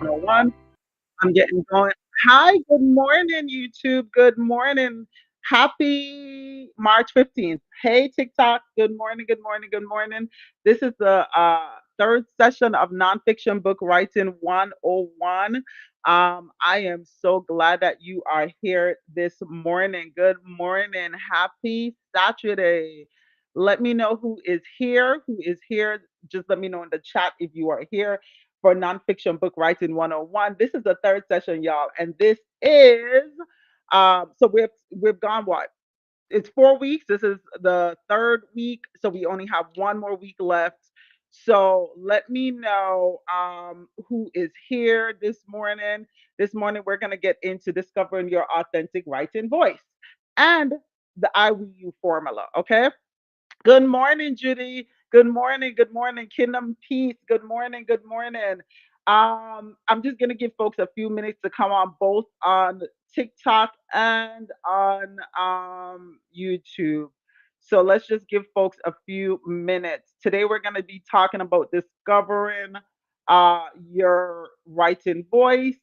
101. I'm getting going. Hi, good morning, YouTube. Good morning. Happy March 15th. Hey, TikTok. Good morning, good morning, good morning. This is the third session of Nonfiction Book Writing 101. I am so glad that you are here this morning. Good morning. Happy Saturday. Let me know who is here. Who is here? Just let me know in the chat if you are here for Nonfiction Book Writing 101. This is the third session, y'all, and this is so we've gone what? It's 4 weeks. This is the third week, so we only have one more week left. So let me know who is here this morning. This morning, we're going to get into discovering your authentic writing voice and the IWU formula. Okay. Good morning, Judy. Good morning. Good morning, Kingdom Peace. Good morning. Good morning. I'm just gonna give folks a few minutes to come on both on TikTok and on YouTube. So let's just give folks a few minutes. Today we're gonna be talking about discovering your writing voice,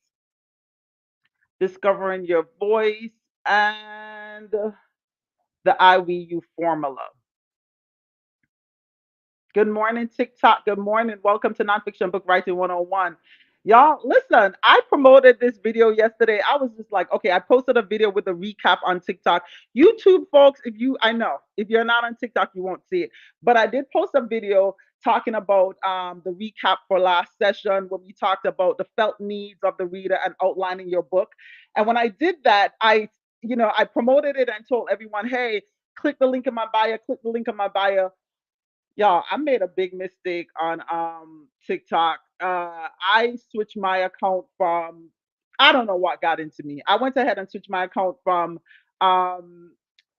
discovering your voice, and the IWU formula. Good morning, TikTok. Good morning. Welcome to Nonfiction Book Writing 101. Y'all, listen, I promoted this video yesterday. I was just like, okay, I posted a video with a recap on TikTok. YouTube folks, I know, if you're not on TikTok, you won't see it. But I did post a video talking about the recap for last session when we talked about the felt needs of the reader and outlining your book. And when I did that, I promoted it and told everyone, hey, click the link in my bio, click the link in my bio. Y'all, I made a big mistake on TikTok. I switched my account from I don't know what got into me. I went ahead and switched my account um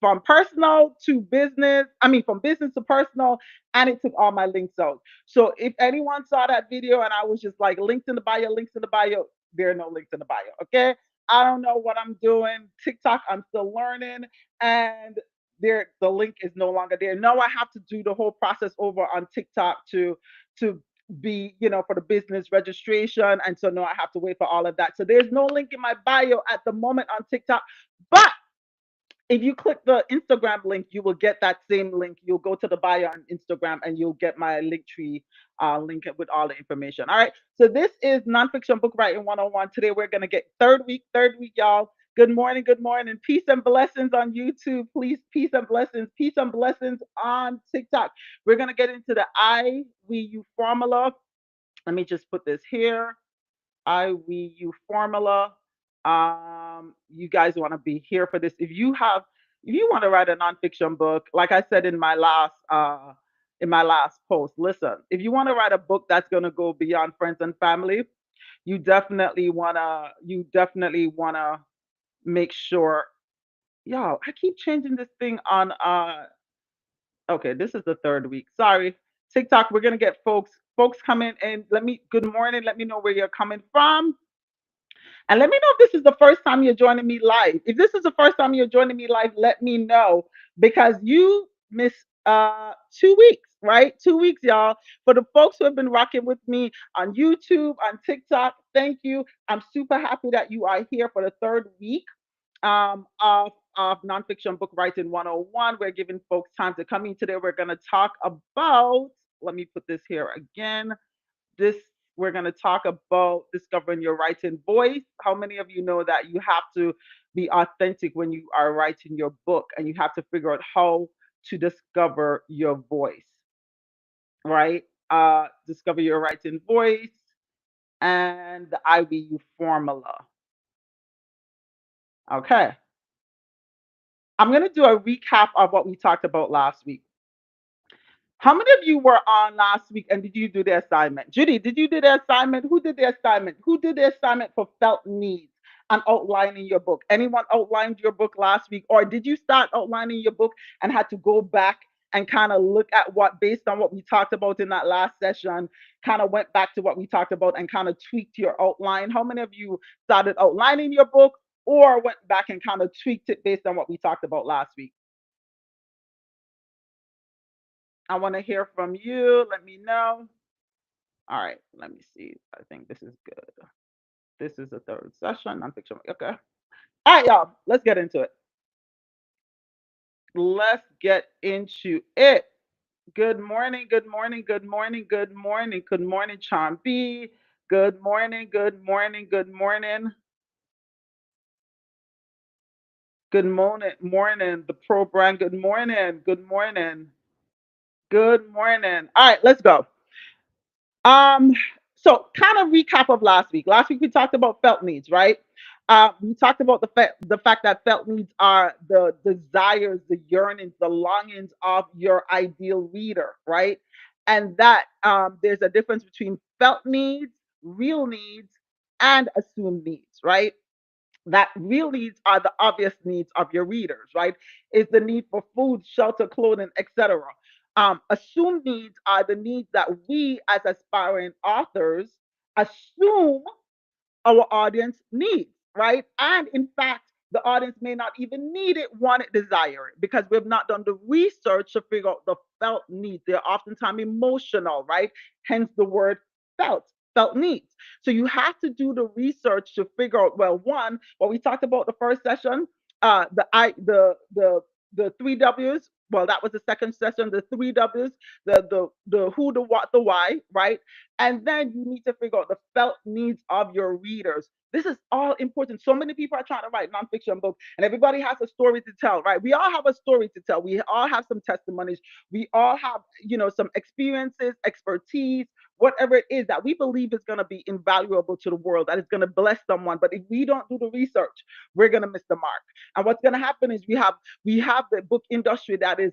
from personal to business. I mean from business to personal, and it took all my links out. So if anyone saw that video and I was just like links in the bio, links in the bio, there are no links in the bio. Okay. I don't know what I'm doing. TikTok, I'm still learning. And the link is no longer there. Now I have to do the whole process over on TikTok to be, for the business registration. And so now I have to wait for all of that. So there's no link in my bio at the moment on TikTok. But if you click the Instagram link, you will get that same link. You'll go to the bio on Instagram and you'll get my link tree link with all the information. All right. So this is Nonfiction Book Writing 101. Today we're going to get third week, y'all. Good morning. Good morning. Peace and blessings on YouTube. Please, peace and blessings. Peace and blessings on TikTok. We're going to get into the I, we, you formula. Let me just put this here. IWU formula. You guys want to be here for this. If you want to write a nonfiction book, like I said in my last post, listen, if you want to write a book that's gonna go beyond friends and family, you definitely wanna make sure. Y'all, I keep changing this thing on okay, this is the third week. Sorry. TikTok, we're gonna get folks coming and good morning, let me know where you're coming from. And let me know if this is the first time you're joining me live. If this is the first time you're joining me live, let me know because you missed 2 weeks, right? 2 weeks, y'all. For the folks who have been rocking with me on YouTube, on TikTok, thank you. I'm super happy that you are here for the third week of Nonfiction Book Writing 101. We're giving folks time to come in today. We're going to talk about, let me put this here again. This we're going to talk about discovering your writing voice. How many of you know that you have to be authentic when you are writing your book and you have to figure out how to discover your voice, right? Discover your writing voice and the IBU formula. Okay. I'm going to do a recap of what we talked about last week. How many of you were on last week and did you do the assignment? Judy, did you do the assignment? Who did the assignment? Who did the assignment for felt needs and outlining your book? Anyone outlined your book last week? Or did you start outlining your book and had to go back and kind of look at based on what we talked about in that last session, kind of went back to what we talked about and kind of tweaked your outline? How many of you started outlining your book or went back and kind of tweaked it based on what we talked about last week? I want to hear from you. Let me know. All right, let me see. I think this is good. This is the third session, nonfiction. Okay. All right, y'all. Let's get into it. Let's get into it. Good morning, good morning, good morning, good morning, good morning, Charm B. Good morning, good morning, good morning, good morning, the pro brand. Good morning, good morning, good morning. All right, let's go. Um, so kind of recap of last week. Last week we talked about felt needs, right? We talked about the fact that felt needs are the desires, the yearnings, the longings of your ideal reader, right? And that there's a difference between felt needs, real needs, and assumed needs, right? That real needs are the obvious needs of your readers, right? Is the need for food, shelter, clothing, etc. Assumed needs are the needs that we as aspiring authors assume our audience needs, right? And in fact, the audience may not even need it, want it, desire it, because we've not done the research to figure out the felt needs. They're oftentimes emotional, right? Hence the word felt, felt needs. So you have to do the research to figure out, well, one, what we talked about the first session, the three W's. Well, that was the second session, the three W's, the who, the what, the why, right? And then you need to figure out the felt needs of your readers. This is all important. So many people are trying to write nonfiction books, and everybody has a story to tell, right? We all have a story to tell. We all have some testimonies. We all have, some experiences, expertise, whatever it is that we believe is going to be invaluable to the world, that is going to bless someone. But if we don't do the research, we're going to miss the mark. And what's going to happen is we have the book industry that's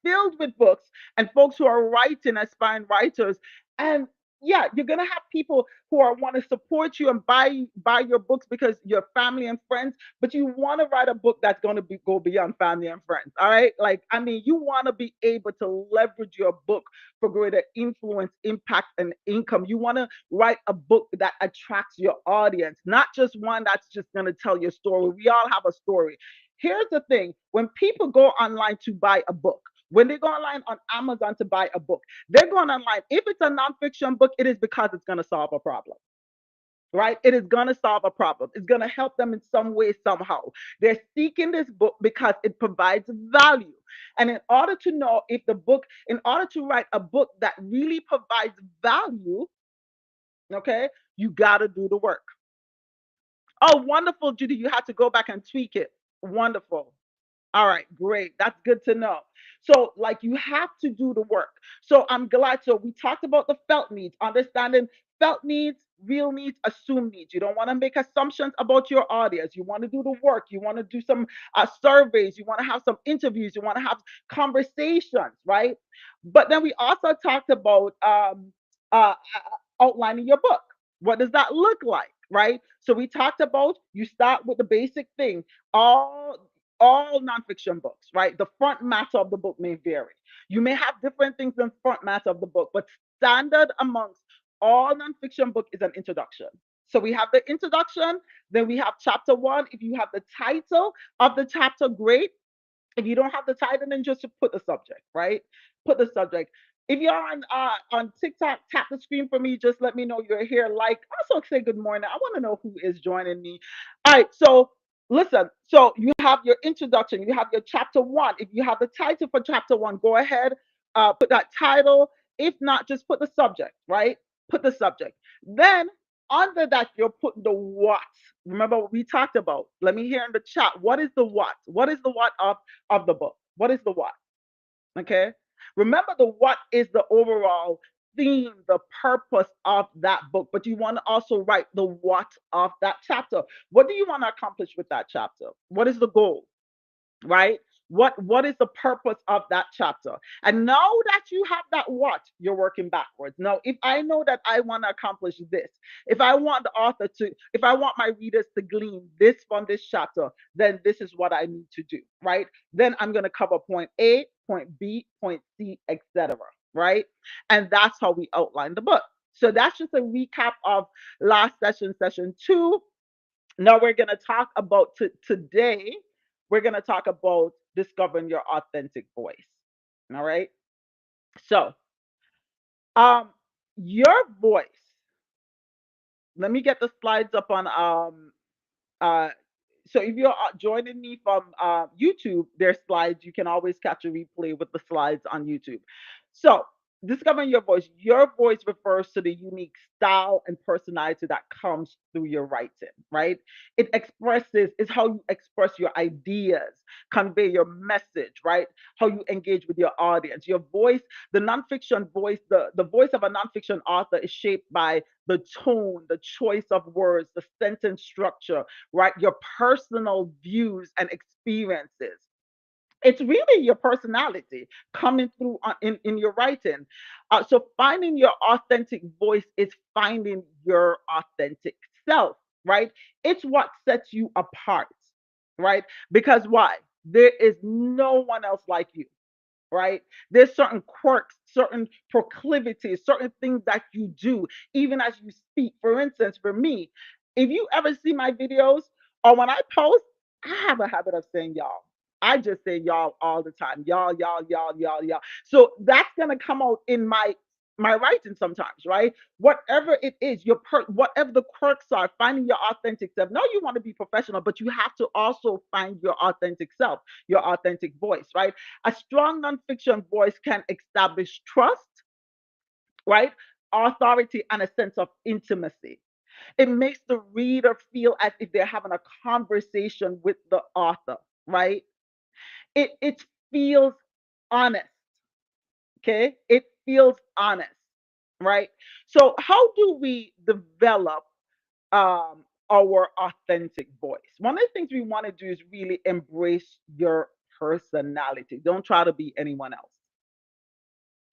filled with books and folks who are writing, aspiring writers. And yeah, you're gonna have people who are want to support you and buy your books because your family and friends, but you want to write a book that's going to go beyond family and friends. All right, like I mean, you want to be able to leverage your book for greater influence, impact, and income. You want to write a book that attracts your audience, not just one that's just going to tell your story. We all have a story. Here's the thing: when people go online to buy a book, when they go online on Amazon to buy a book, they're going online. If it's a nonfiction book, it is because it's going to solve a problem, right? It is going to solve a problem. It's going to help them in some way, somehow. They're seeking this book because it provides value. And in order to write a book that really provides value, okay, you got to do the work. Oh, wonderful, Judy. You had to go back and tweak it. Wonderful. All right, great. That's good to know. So, like, you have to do the work. So, I'm glad. So, we talked about the felt needs, understanding felt needs, real needs, assumed needs. You don't want to make assumptions about your audience. You want to do the work. You want to do some surveys. You want to have some interviews. You want to have conversations, right? But then we also talked about outlining your book. What does that look like, right? So, we talked about you start with the basic thing. All nonfiction books, right? The front matter of the book may vary. You may have different things in front matter of the book, but standard amongst all nonfiction book is an introduction. So we have the introduction, then we have chapter one. If you have the title of the chapter, great. If you don't have the title, then just put the subject, right? Put the subject. If you're on TikTok, tap the screen for me. Just let me know you're here. Like, also say good morning. I want to know who is joining me. All right. So listen. So you have your introduction. You have your chapter one. If you have the title for chapter one, go ahead. Put that title. If not, just put the subject. Right. Put the subject. Then under that, you're putting the what. Remember what we talked about. Let me hear in the chat. What is the what? What is the what of the book? What is the what? Okay. Remember, the what is the overall theme, the purpose of that book, but you want to also write the what of that chapter. What do you want to accomplish with that chapter? What is the goal? Right? What is the purpose of that chapter? And now that you have that what, you're working backwards. Now, if I know that I want to accomplish this, if I want my readers to glean this from this chapter, then this is what I need to do, right? Then I'm going to cover point A, point B, point C, etc. Right? And that's how we outline the book. So that's just a recap of last session, session two. Now we're going to talk about today. We're going to talk about discovering your authentic voice. All right. So, um, your voice. Let me get the slides up on uh so if you're joining me from YouTube, there's slides. You can always catch a replay with the slides on YouTube. So, discovering your voice. Your voice refers to the unique style and personality that comes through your writing, right? It's how you express your ideas, convey your message, right? How you engage with your audience. Your voice, the nonfiction voice, the voice of a nonfiction author is shaped by the tone, the choice of words, the sentence structure, right? Your personal views and experiences. It's really your personality coming through in your writing. So finding your authentic voice is finding your authentic self, right? It's what sets you apart, right? Because why? There is no one else like you, right? There's certain quirks, certain proclivities, certain things that you do, even as you speak. For instance, for me, if you ever see my videos or when I post, I have a habit of saying y'all. I just say y'all all the time. Y'all. So that's gonna come out in my writing sometimes, right? Whatever it is, whatever the quirks are, finding your authentic self. No, you want to be professional, but you have to also find your authentic self, your authentic voice, right? A strong nonfiction voice can establish trust, right? Authority and a sense of intimacy. It makes the reader feel as if they're having a conversation with the author, right? It feels honest, okay? It feels honest, right? So how do we develop our authentic voice? One of the things we want to do is really embrace your personality. Don't try to be anyone else.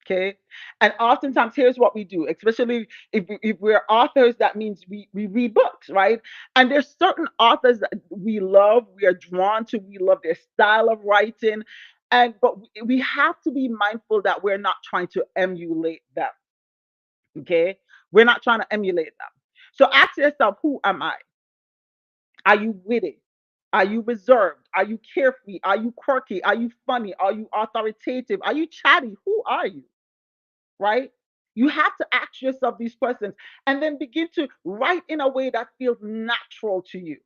Okay. And oftentimes, here's what we do, especially if we're authors, that means we read books, right? And there's certain authors that we love, we are drawn to, we love their style of writing. But we have to be mindful that we're not trying to emulate them. Okay. We're not trying to emulate them. So ask yourself, who am I? Are you witty? Are you reserved? Are you carefree? Are you quirky? Are you funny? Are you authoritative? Are you chatty? Who are you? Right? You have to ask yourself these questions and then begin to write in a way that feels natural to you.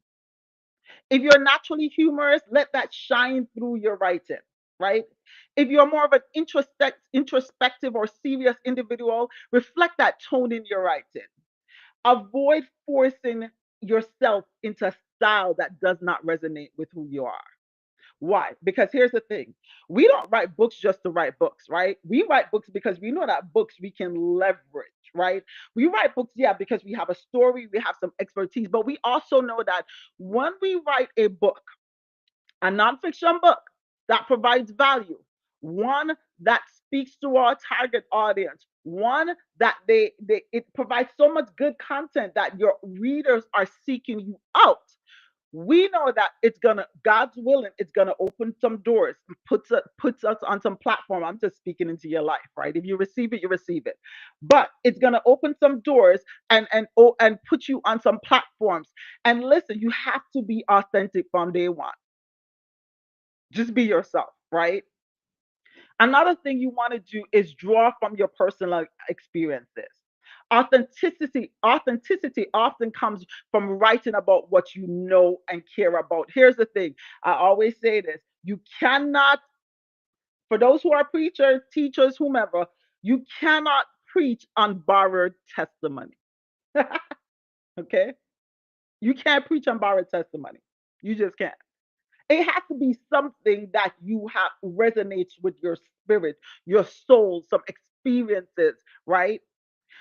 If you're naturally humorous, let that shine through your writing, right? If you're more of an introspective or serious individual, reflect that tone in your writing. Avoid forcing yourself into a style that does not resonate with who you are. Why? Because here's the thing. We don't write books just to write books, right? We write books because we know that books we can leverage, right? We write books, yeah, because we have a story, we have some expertise, but we also know that when we write a book, a nonfiction book that provides value, one that speaks to our target audience, one that it provides so much good content that your readers are seeking you out. We know that it's gonna, God's willing, it's gonna open some doors, puts us on some platform. I'm just speaking into your life, right? If you receive it, you receive it. But it's gonna open some doors and put you on some platforms. And listen, you have to be authentic from day one. Just be yourself, right? Another thing you want to do is draw from your personal experiences. Authenticity often comes from writing about what you know and care about. Here's the thing. I always say this. You cannot, for those who are preachers, teachers, whomever, you cannot preach on borrowed testimony. Okay? You can't preach on borrowed testimony. You just can't. It has to be something that you have resonates with your spirit, your soul, some experiences, right?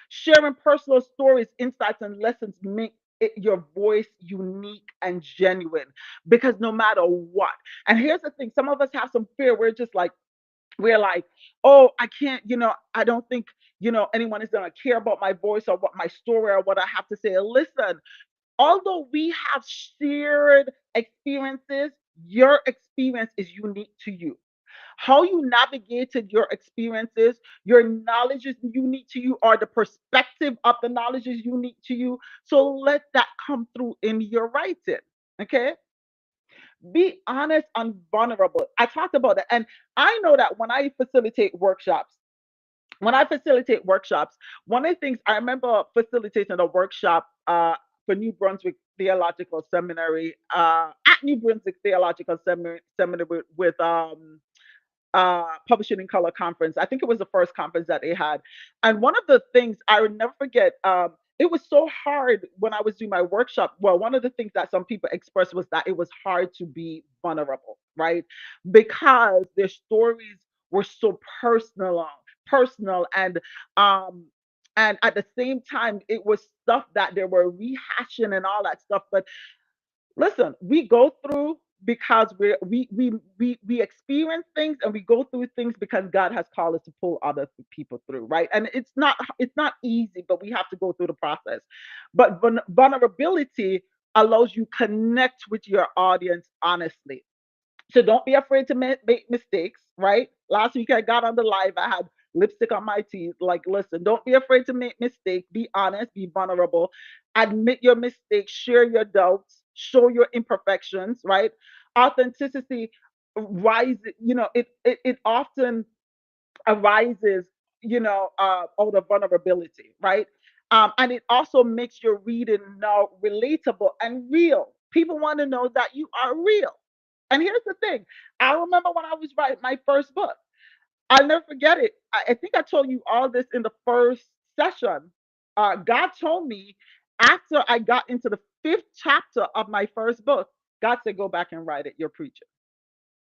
Sharing personal stories, insights, and lessons make your voice unique and genuine, because no matter what. And here's the thing, some of us have some fear. We're like, oh, I can't, I don't think, anyone is going to care about my voice or what my story or what I have to say. Listen, although we have shared experiences, your experience is unique to you. How you navigated your experiences, your knowledge is unique to you, or the perspective of the knowledge is unique to you. So let that come through in your writing. Okay? Be honest and vulnerable. I talked about that. And I know that when I facilitate workshops, When I facilitate workshops, one of the things I remember facilitating a workshop for New Brunswick Theological Seminary, at New Brunswick Theological Seminary with Publishing in Color conference. I think it was the first conference that they had. And one of the things I would never forget, it was so hard when I was doing my workshop. Well, one of the things that some people expressed was that it was hard to be vulnerable, right? Because their stories were so personal um and at the same time it was stuff that they were rehashing and all that stuff. But listen, we go through because we experience things, and we go through things because God has called us to pull other people through, right? And it's not easy, but we have to go through the process. But vulnerability allows you connect with your audience honestly. So don't be afraid to make mistakes, right? Last week I got on the live, I had lipstick on my teeth. Like, listen, don't be afraid to make mistakes. Be honest, be vulnerable, admit your mistakes, share your doubts, show your imperfections, right? Authenticity rises, it often arises, out of vulnerability, right? And it also makes your reading now relatable and real. People want to know that you are real. And here's the thing, I remember when I was writing my first book, I'll never forget it. I think I told you all this in the first session. God told me after I got into the fifth chapter of my first book, God said, go back and write it. You're preaching,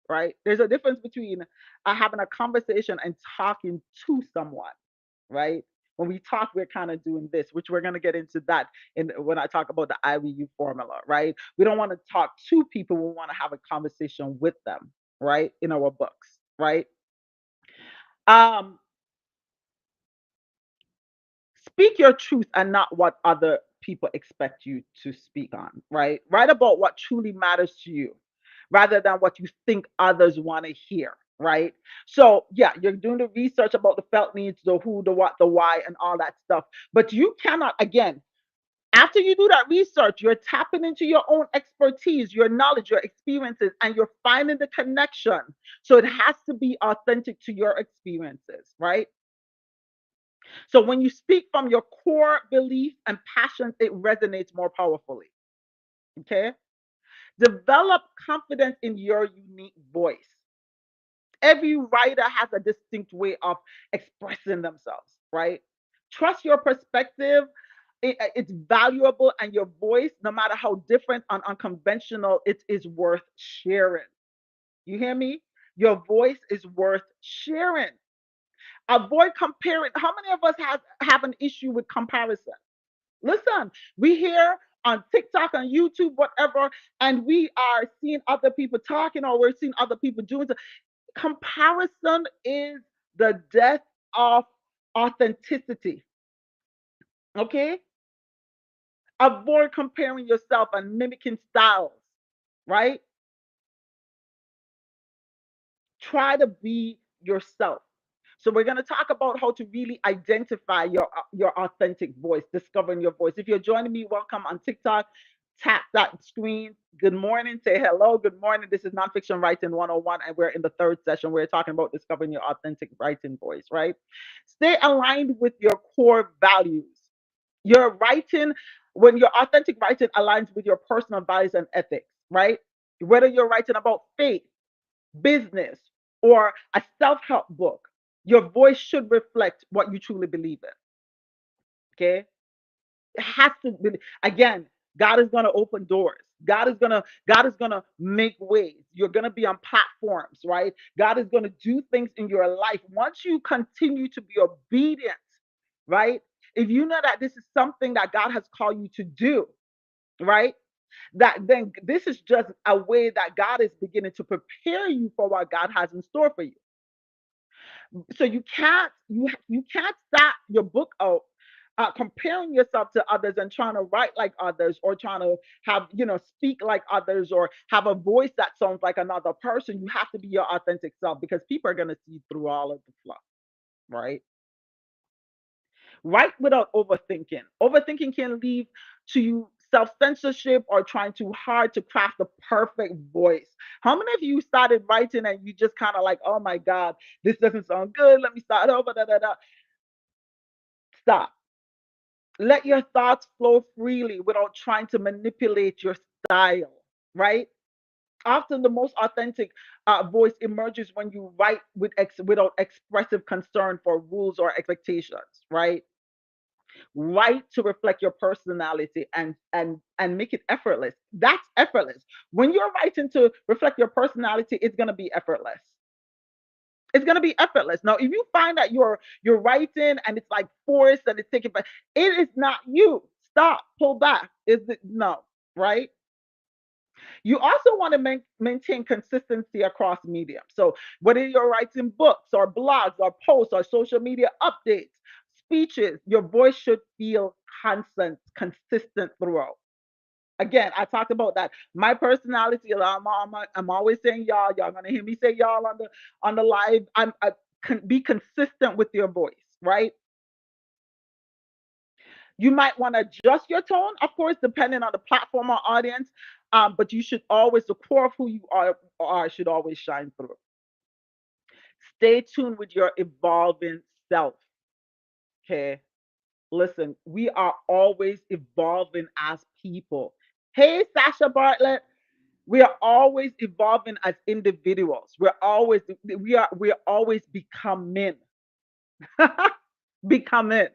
right? There's a difference between having a conversation and talking to someone, right? When we talk, we're kind of doing this, which we're going to get into that in when I talk about the IWU formula, right? We don't want to talk to people, we want to have a conversation with them, right? In our books, right? Um, Speak your truth and not what other people expect you to speak on, right? Write about what truly matters to you rather than what you think others want to hear, right? So, yeah, you're doing the research about the felt needs, the who, the what, the why, and all that stuff. But you cannot, again, after you do that research, you're tapping into your own expertise, your knowledge, your experiences, and you're finding the connection. So it has to be authentic to your experiences, right? So when you speak from your core beliefs and passions, it resonates more powerfully. Okay. Develop confidence in your unique voice. Every writer has a distinct way of expressing themselves, right? Trust your perspective. It's valuable, and your voice, no matter how different and unconventional, it is worth sharing. You hear me? Your voice is worth sharing. Avoid comparing. How many of us have an issue with comparison? Listen, we hear on TikTok, on YouTube, whatever, and we are seeing other people talking, or we're seeing other people doing so. Comparison is the death of authenticity. Okay? Avoid comparing yourself and mimicking styles, right? Try to be yourself. So we're going to talk about how to really identify your authentic voice, discovering your voice. If you're joining me, welcome on TikTok. Tap that screen. Good morning. Say hello. Good morning. This is Nonfiction Writing 101, and we're in the third session. We're talking about discovering your authentic writing voice, right? Stay aligned with your core values. Your writing, when your authentic writing aligns with your personal values and ethics, right? Whether you're writing about faith, business, or a self help book, your voice should reflect what you truly believe in. Okay. It has to be, again, God is gonna open doors. God is gonna make ways. You're gonna be on platforms, right? God is gonna do things in your life. Once you continue to be obedient, right? If you know that this is something that God has called you to do, right? That then this is just a way that God is beginning to prepare you for what God has in store for you. So you can't start your book out comparing yourself to others and trying to write like others, or trying to have speak like others, or have a voice that sounds like another person. You have to be your authentic self, because people are going to see through all of the fluff, right? Write without overthinking. Overthinking can lead to you self censorship or trying too hard to craft the perfect voice. How many of you started writing and you just kind of like, oh my God, this doesn't sound good. Let me start over. Da, da, da. Stop. Let your thoughts flow freely without trying to manipulate your style, right? Often the most authentic voice emerges when you write without expressive concern for rules or expectations, right? Write to reflect your personality and make it effortless. That's effortless. When you're writing to reflect your personality, it's going to be effortless. It's going to be effortless. Now, if you find that you're writing and it's like forced and it's taken, but it is not you. Stop. Pull back. Is it no? Right? You also want to maintain consistency across mediums. So whether you're writing books or blogs or posts or social media updates, speeches, your voice should feel consistent throughout. Again, I talked about that. My personality, I'm always saying y'all. Y'all gonna hear me say y'all on the live. I can be consistent with your voice, right? You might want to adjust your tone, of course, depending on the platform or audience. But you should always, the core of who you are should always shine through. Stay tuned with your evolving self. Okay. Listen, we are always evolving as people. Hey, Sasha Bartlett, we are always evolving as individuals. We are always becoming. Becoming.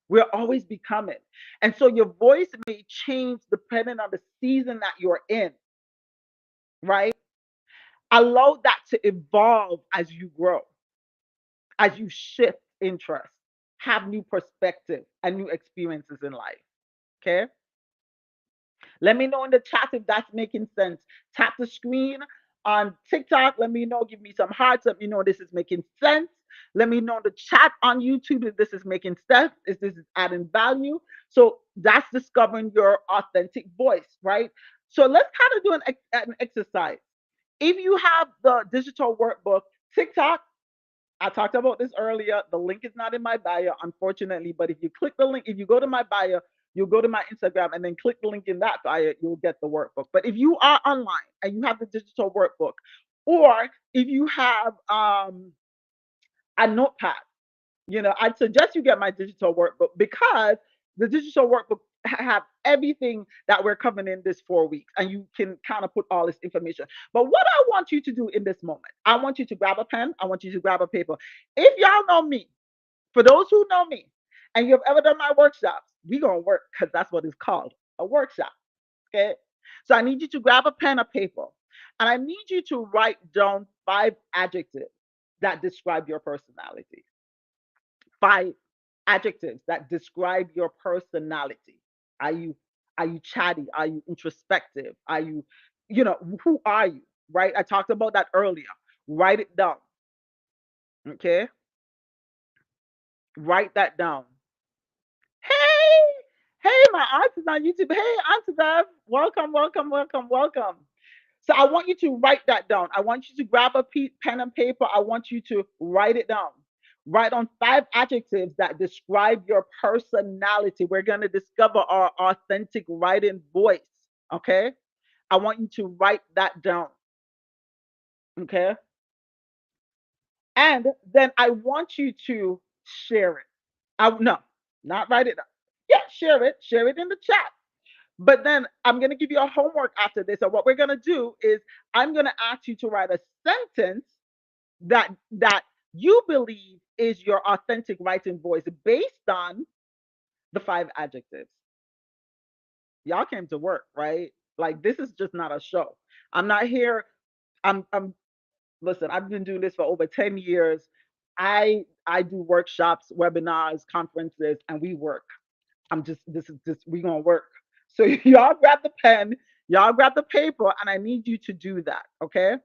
We're always becoming. And so your voice may change depending on the season that you're in, right? Allow that to evolve as you grow, as you shift interests, have new perspective and new experiences in life. Okay. Let me know in the chat if that's making sense. Tap the screen on TikTok. Let me know. Give me some hearts. Let me know this is making sense. Let me know in the chat on YouTube if this is making sense, if this is adding value. So that's discovering your authentic voice, right? So let's kind of do an exercise. If you have the digital workbook, TikTok, I talked about this earlier. The link is not in my bio, unfortunately. But if you click the link, if you go to my bio, you'll go to my Instagram and then click the link in that bio, you'll get the workbook. But if you are online and you have the digital workbook, or if you have a notepad, I'd suggest you get my digital workbook because the digital workbook have everything that we're covering in this 4 weeks, and you can kind of put all this information. But what I want you to do in this moment, I want you to grab a pen, I want you to grab a paper. If y'all know me, for those who know me, and you've ever done my workshops, we gonna work because that's what it's called, a workshop. Okay. So I need you to grab a pen or paper, and I need you to write down 5 adjectives that describe your personality. 5 adjectives that describe your personality. Are you are you chatty? Are you introspective? Are you, who are you? Right? I talked about that earlier. Write it down. Okay? Write that down. Hey, hey, my aunt is on YouTube. Hey, Auntie Bev, welcome, welcome, welcome, welcome. So I want you to write that down. I want you to grab a pen and paper. I want you to write it down. Write on 5 adjectives that describe your personality. We're going to discover our authentic writing voice. Okay. I want you to write that down. Okay. And then I want you to share it. No, not write it down. Yeah, share it. Share it in the chat. But then I'm going to give you a homework after this. And what we're going to do is I'm going to ask you to write a sentence that you believe is your authentic writing voice based on the 5 adjectives. Y'all came to work, right? Like this is just not a show. I'm not here. I'm listen, I've been doing this for over 10 years. I do workshops, webinars, conferences, and we work. I'm just this is just we gonna work. So y'all grab the pen, y'all grab the paper, and I need you to do that. Okay,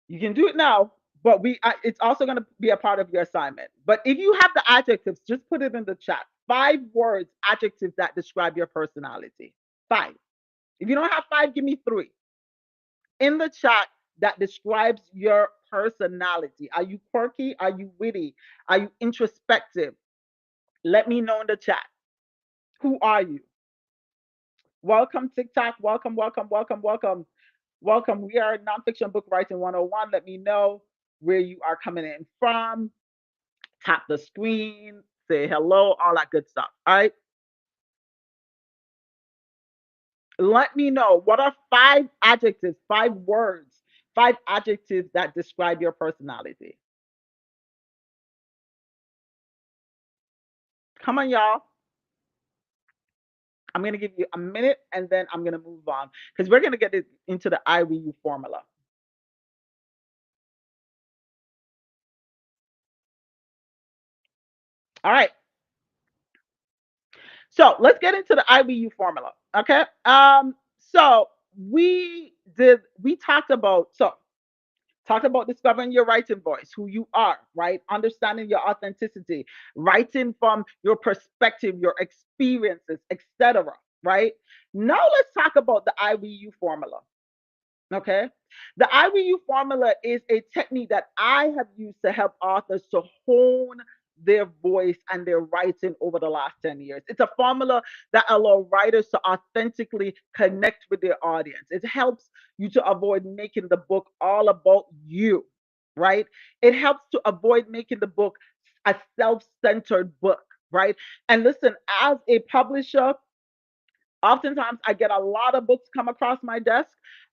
you can do it now, but it's also gonna be a part of your assignment. But if you have the adjectives, just put it in the chat. 5 words, adjectives that describe your personality. 5. If you don't have 5, give me 3 in the chat that describes your personality. Are you quirky? Are you witty? Are you introspective? Let me know in the chat. Who are you? Welcome, TikTok. Welcome, welcome, welcome, welcome, welcome. We are Nonfiction Book Writing 101. Let me know where you are coming in from. Tap the screen, say hello, all that good stuff. All right. Let me know what are five adjectives, five words, five adjectives that describe your personality. Come on, y'all. I'm going to give you a minute and then I'm going to move on because we're going to get into the IWU formula. All right. So let's get into the IWU formula. Okay. So we talked about discovering your writing voice, who you are, right? Understanding your authenticity, writing from your perspective, your experiences, etc. Right? Now let's talk about the IWU formula. Okay. The IWU formula is a technique that I have used to help authors to hone their voice and their writing over the last 10 years. It's a formula that allows writers to authentically connect with their audience. It helps you to avoid making the book all about you, right? It helps to avoid making the book a self centered book, right? And listen, as a publisher, oftentimes I get a lot of books come across my desk,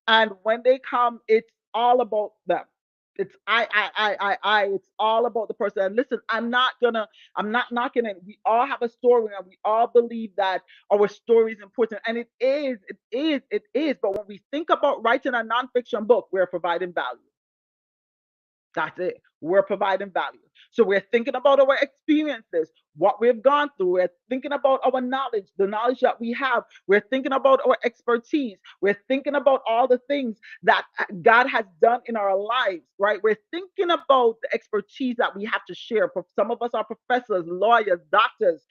and when they come, it's all about them. It's I. It's all about the person. And listen, I'm not knocking it. We all have a story, and we all believe that our story is important, and it is. But when we think about writing a nonfiction book, we're providing value. That's it. We're providing value. So we're thinking about our experiences, what we've gone through. We're thinking about our knowledge, the knowledge that we have. We're thinking about our expertise. We're thinking about all the things that God has done in our lives, right? We're thinking about the expertise that we have to share. Some of us are professors, lawyers, doctors.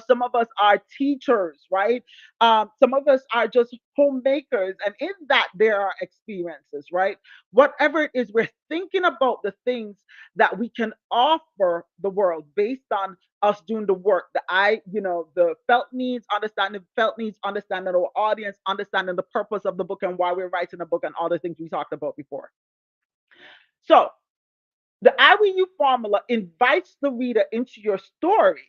Some of us are teachers, right? Some of us are just homemakers. And in that, there are experiences, right? Whatever it is, we're thinking about the things that we can offer the world based on us doing the work. The felt needs, understanding our audience, understanding the purpose of the book and why we're writing a book and all the things we talked about before. So the IWU formula invites the reader into your story,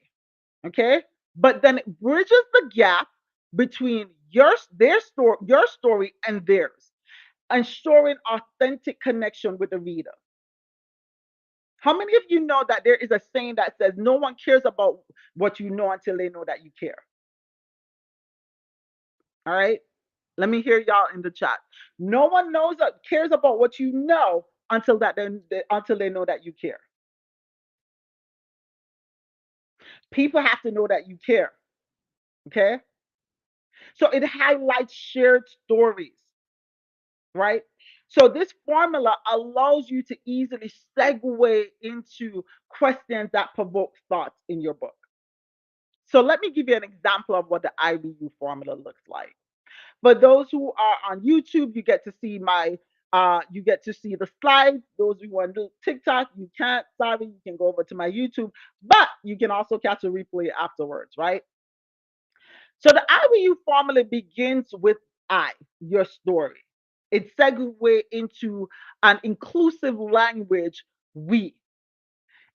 okay? But then it bridges the gap between your story and theirs, ensuring authentic connection with the reader. How many of you know that there is a saying that says no one cares about what you know until they know that you care? All right. Let me hear y'all in the chat. No one cares about what you know until they know that you care. People have to know that you care. Okay. So it highlights shared stories, right? So this formula allows you to easily segue into questions that provoke thoughts in your book. So let me give you an example of what the IBU formula looks like. For those who are on YouTube, you get to see the slides. Those who want to do TikTok, you can't. Sorry, you can go over to my YouTube, but you can also catch a replay afterwards, right? So the IBU formula begins with I, your story. It segues into an inclusive language, we.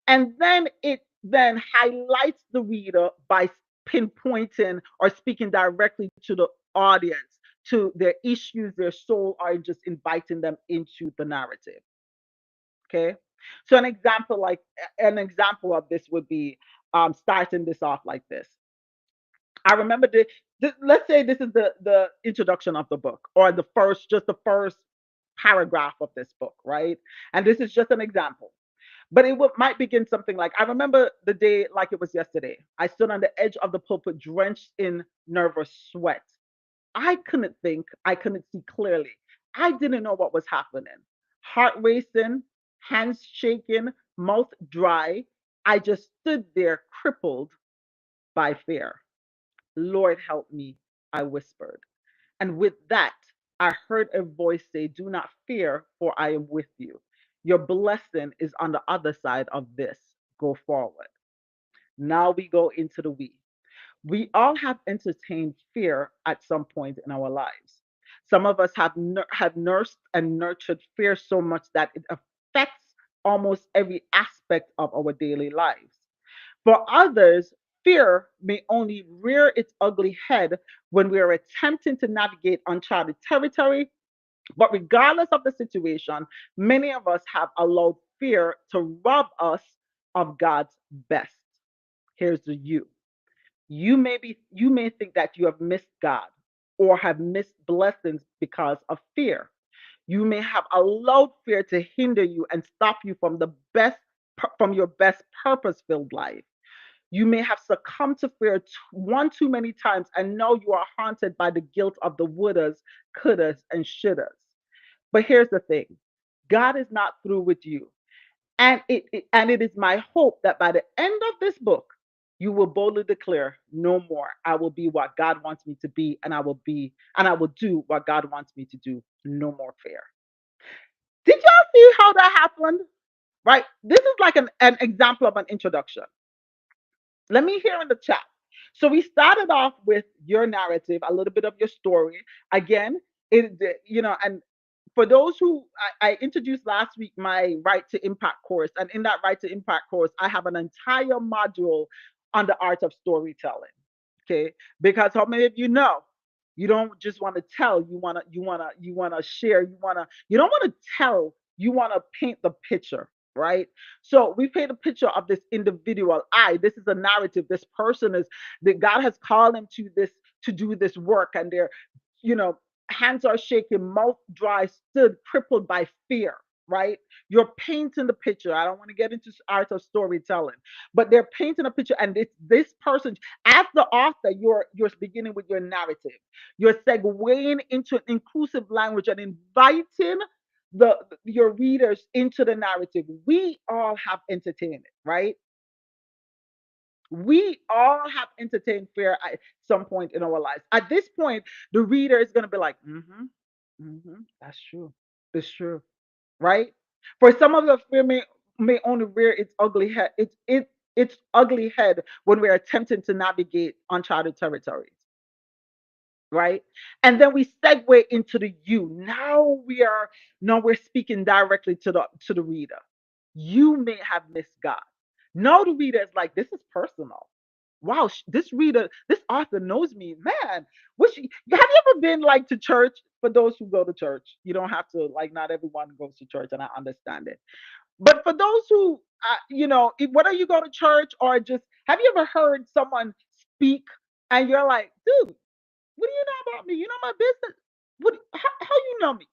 And then it then highlights the reader by pinpointing or speaking directly to the audience, to their issues, their soul, or just inviting them into the narrative. Okay. So an example of this would be starting this off like this. I remember let's say this is the introduction of the book, or the first paragraph of this book, right? And this is just an example. But might begin something like, I remember the day like it was yesterday. I stood on the edge of the pulpit, drenched in nervous sweat. I couldn't think. I couldn't see clearly. I didn't know what was happening. Heart racing, hands shaking, mouth dry. I just stood there, crippled by fear. Lord, help me, I whispered. And with that, I heard a voice say, do not fear, for I am with you. Your blessing is on the other side of this. Go forward. Now we go into the we. We all have entertained fear at some point in our lives. Some of us have nursed and nurtured fear so much that it affects almost every aspect of our daily lives. For others, fear may only rear its ugly head when we are attempting to navigate uncharted territory. But regardless of the situation, many of us have allowed fear to rob us of God's best. Here's the you may think that you have missed God or have missed blessings because of fear. You may have allowed fear to hinder you and stop you from your best purpose-filled life. You may have succumbed to fear one too many times and now you are haunted by the guilt of the wouldas, couldas, and shouldas. But here's the thing. God is not through with you. And it is my hope that by the end of this book, you will boldly declare, no more. I will be what God wants me to be, and I will do what God wants me to do. No more fear. Did y'all see how that happened? Right? This is like an example of an introduction. Let me hear in the chat. So we started off with your narrative, a little bit of your story. Again, and for those who I introduced last week my Right to Impact course, and in that Right to Impact course, I have an entire module on the art of storytelling. Okay, because how many of you know you don't just want to tell, you wanna share, you don't want to tell, you want to paint the picture, right? So we paint a picture of this individual. This is a narrative. This person is that God has called them to do this work, and they're, you know, hands are shaking, mouth dry, stood crippled by fear. Right? You're painting the picture. I don't want to get into art of storytelling, but they're painting a picture, and it's this person. As the author, you're beginning with your narrative. You're segueing into an inclusive language and inviting the your readers into the narrative. We all have entertained it, right? We all have entertained fear at some point in our lives. At this point, the reader is going to be like, that's true. It's true, right? For some of the fear may only rear its ugly head. Its ugly head when we're attempting to navigate uncharted territories, right? And then we segue into the you. Now we're speaking directly to the reader. You may have missed God. Now the reader is like, this is personal. Wow, this author knows me, man. Have you ever been like to church? For those who go to church, you don't have to like. Not everyone goes to church, and I understand it. But for those who, whether you go to church or just, have you ever heard someone speak and you're like, dude, what do you know about me? You know my business. How you know me?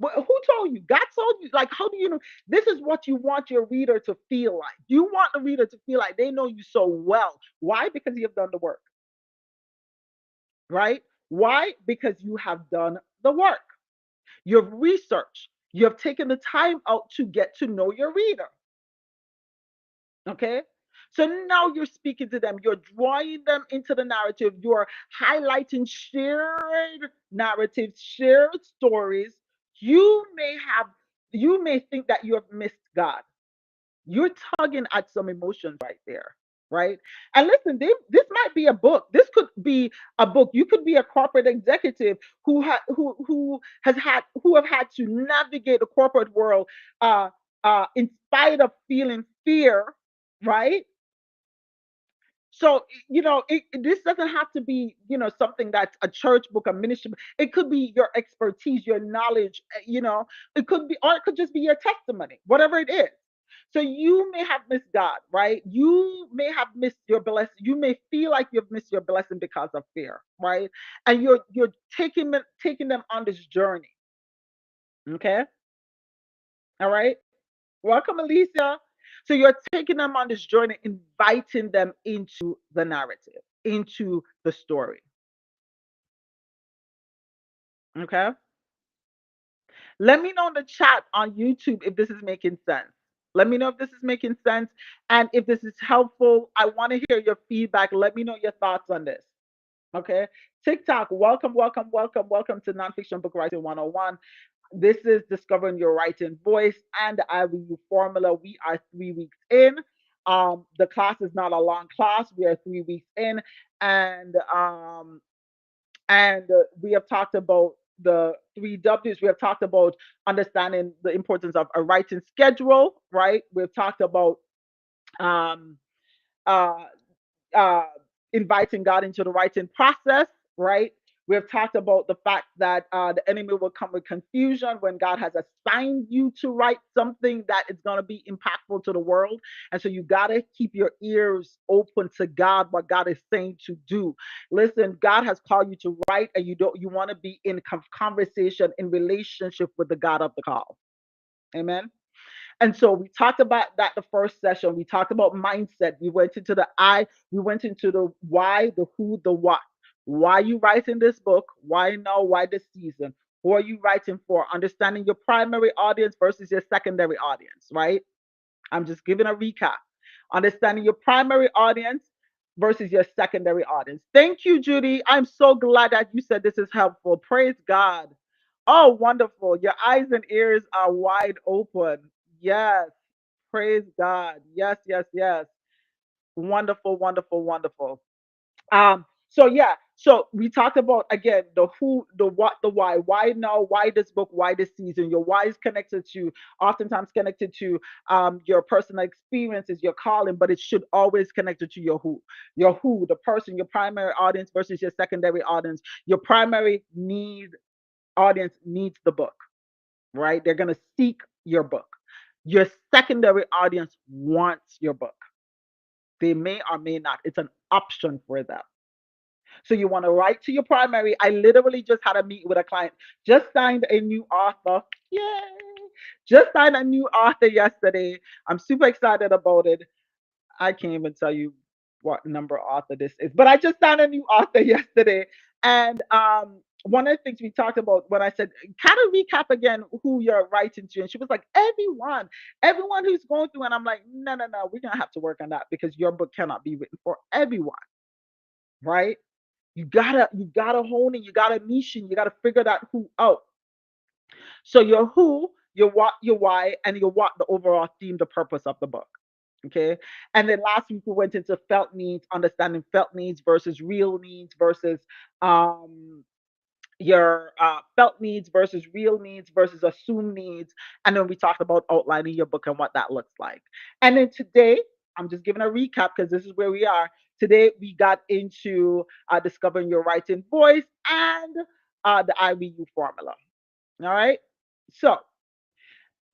Who told you? God told you. Like, how do you know? This is what you want your reader to feel like. You want the reader to feel like they know you so well. Why? Because you have done the work, right? Why? Because you have done the work. You've researched. You have taken the time out to get to know your reader. Okay. So now you're speaking to them, you're drawing them into the narrative, you're highlighting shared narratives, shared stories. You may have, you may think that you have missed God. You're tugging at some emotions right there, right? And listen, this might be a book. This could be a book. You could be a corporate executive who have had to navigate the corporate world, in spite of feeling fear, right? So, this doesn't have to be, something that's a church book, a ministry book. It could be your expertise, your knowledge, it could be, or it could just be your testimony, whatever it is. So you may have missed God, right? You may have missed your blessing. You may feel like you've missed your blessing because of fear, right? And you're taking them on this journey. Okay. All right. Welcome, Alicia. So you're taking them on this journey, inviting them into the narrative, into the story. Okay. Let me know in the chat on YouTube if this is making sense. Let me know if this is making sense and if this is helpful. I want to hear your feedback. Let me know your thoughts on this. Okay. TikTok, welcome, welcome, welcome, welcome to Nonfiction Book Writing 101. This is Discovering Your Writing Voice and the IWU Formula. We are 3 weeks in. The class is not a long class. We are 3 weeks in, and we have talked about the three W's. We have talked about understanding the importance of a writing schedule, right? We've talked about um, uh, uh, inviting God into the writing process, right? We've talked about the fact that the enemy will come with confusion when God has assigned you to write something that is going to be impactful to the world. And so you got to keep your ears open to God, what God is saying to do. Listen, God has called you to write, and you want to be in conversation, in relationship with the God of the call. Amen. And so we talked about that the first session. We talked about mindset. We went into the I, we went into the why, the who, the what. Why you writing this book? Why now? Why this season? Who are you writing for? Understanding your primary audience versus your secondary audience, right? I'm just giving a recap. Understanding your primary audience versus your secondary audience. Thank you, Judy. I'm so glad that you said this is helpful. Praise God. Oh, wonderful. Your eyes and ears are wide open. Yes. Praise God. Yes, yes, yes. Wonderful, wonderful, wonderful. So yeah, so we talked about again the who, the what, the why. Why now? Why this book? Why this season? Your why is connected to, oftentimes connected to your personal experiences, your calling, but it should always connected to your who. Your who, the person, your primary audience versus your secondary audience. Your primary audience needs the book, right? They're gonna seek your book. Your secondary audience wants your book. They may or may not. It's an option for them. So you want to write to your primary. I literally just had a meeting with a client, just signed a new author. Yay! Just signed a new author yesterday. I'm super excited about it. I can't even tell you what number author this is, but I just signed a new author yesterday. And one of the things we talked about when I said, kind of recap again who you're writing to. And she was like, everyone who's going through. And I'm like, no, no, no, we're going to have to work on that because your book cannot be written for everyone, right? You gotta hone in, you gotta niche in, you gotta figure that who out. So your who, your what, your why, and your what, the overall theme, the purpose of the book. Okay. And then last week we went into felt needs, understanding felt needs versus real needs versus um your felt needs versus real needs versus assumed needs. And then we talked about outlining your book and what that looks like. And then today, I'm just giving a recap because this is where we are. Today, we got into discovering your writing voice and the IWU formula. All right. So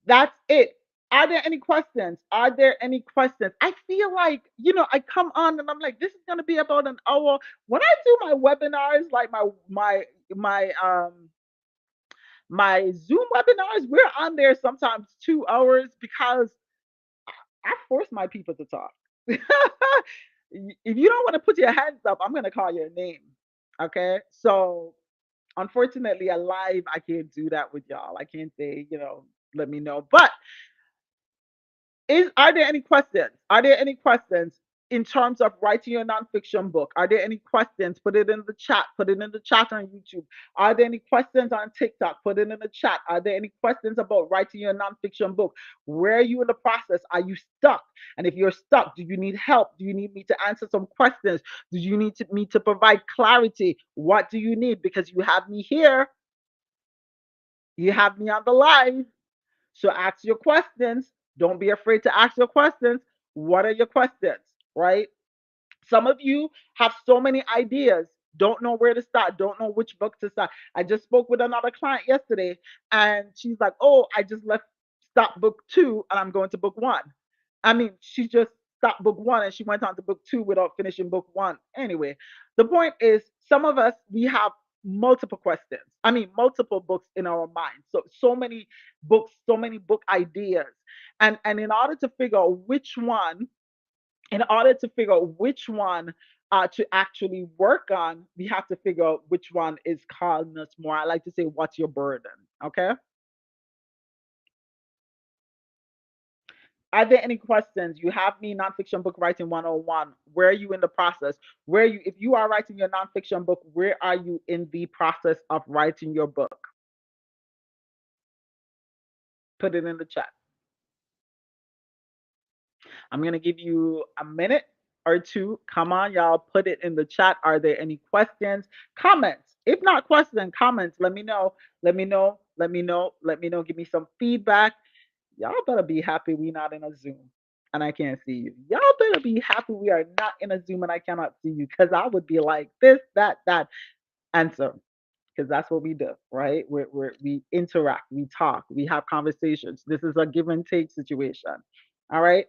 that's it. Are there any questions? Are there any questions? I feel like, I come on and I'm like, this is gonna be about an hour. When I do my webinars, like my Zoom webinars, we're on there sometimes 2 hours because I force my people to talk. If you don't want to put your hands up, I'm gonna call your name. Okay. So unfortunately, a live, I can't do that with y'all. I can't say, let me know. But are there any questions? Are there any questions in terms of writing your nonfiction book? Are there any questions? Put it in the chat. Put it in the chat on YouTube. Are there any questions on TikTok? Put it in the chat. Are there any questions about writing your nonfiction book? Where are you in the process? Are you stuck? And if you're stuck, do you need help? Do you need me to answer some questions? Do you need me to provide clarity? What do you need? Because you have me here. You have me on the live. So ask your questions. Don't be afraid to ask your questions. What are your questions? Right? Some of you have so many ideas, don't know where to start, don't know which book to start. I just spoke with another client yesterday, and she's like, "Oh, I just left stop book two and I'm going to book one." I mean, she just stopped book one and she went on to book two without finishing book one. Anyway, the point is, some of us, we have multiple questions. I mean, multiple books in our mind. So many books, so many book ideas. And in order to figure out which one to actually work on, we have to figure out which one is causing us more. I like to say, what's your burden? Okay. Are there any questions? You have me nonfiction book writing 101. Where are you in the process? If you are writing your nonfiction book, where are you in the process of writing your book? Put it in the chat. I'm going to give you a minute or two. Come on, y'all, put it in the chat. Are there any questions, comments? If not questions, comments, let me know. Let me know. Let me know. Let me know. Give me some feedback. Y'all better be happy we not in a Zoom and I can't see you. Y'all better be happy we are not in a Zoom and I cannot see you because I would be like this, that, that. Answer because that's what we do, right? We interact, we talk, we have conversations. This is a give and take situation. All right.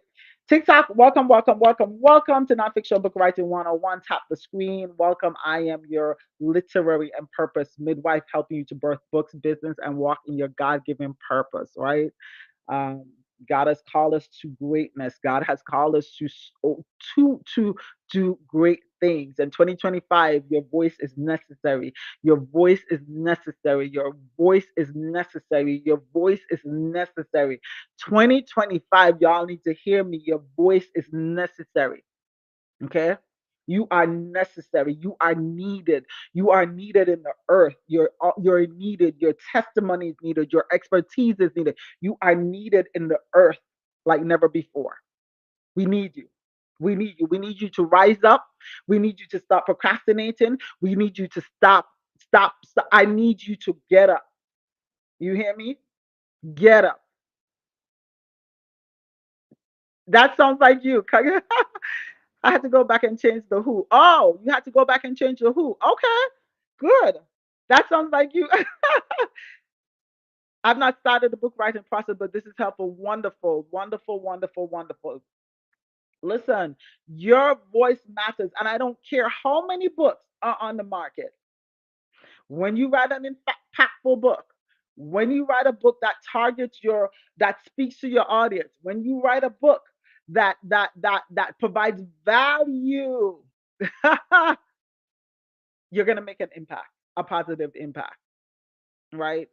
TikTok, welcome, welcome, welcome, welcome to Nonfiction Book Writing 101. Tap the screen. Welcome. I am your literary and purpose midwife, helping you to birth books, business, and walk in your God given purpose, right? Um, God has called us to greatness. God has called us to do great things. In 2025, your voice is necessary. Your voice is necessary. Your voice is necessary. Your voice is necessary. 2025, y'all need to hear me. Your voice is necessary. Okay? You are necessary. You are needed. You are needed in the earth. You're needed. Your testimony is needed. Your expertise is needed. You are needed in the earth like never before. We need you. We need you. We need you to rise up. We need you to stop procrastinating. We need you to stop. I need you to get up. You hear me? Get up. That sounds like you. I had to go back and change the who. Oh, you had to go back and change the who. Okay, good. That sounds like you. I've not started the book writing process, but this is helpful. Wonderful, wonderful, wonderful, wonderful. Listen, your voice matters, and I don't care how many books are on the market. When you write an impactful book, when you write a book that that speaks to your audience, when you write a book that provides value, you're going to make an impact, a positive impact, right?